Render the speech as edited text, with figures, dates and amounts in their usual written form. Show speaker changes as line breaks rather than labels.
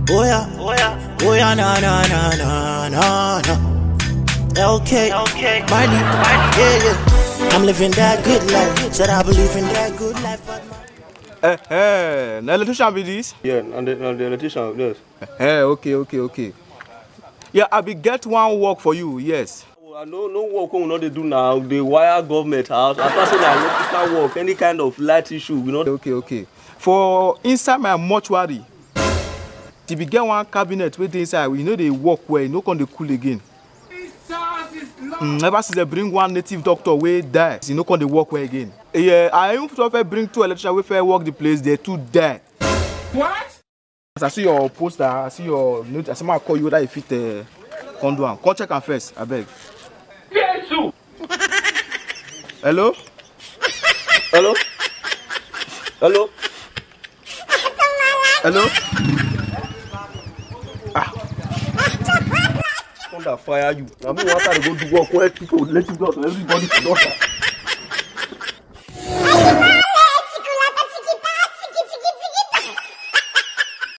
Oh yeah, oh yeah, oh yeah, na na na na na na. Okay, Marley, yeah, yeah. I'm living that good life. Said I believe in that good life, but
the electrician be this?
Yeah, and the electrician, yes.
Okay. Yeah, I be get one work for you, yes.
No work we not they do now. They wire government house. After say that electrical work, any kind of light issue, we not.
Okay. For inside my mortuary, if you get one cabinet with inside, you know they work well, no can they cool again. Ever since they bring one native doctor way die, you know can they work well again. Yeah, I even to bring two electricians wey fair work the place, they two die.
What?
As I see your poster, I see your note, I somehow call you that you fit condo one. Come check am first, I beg.
Yes,
Hello?
Hello? Hello?
Hello?
Thunder fire you. Now me want to go do work where people let you go to everybody to daughter.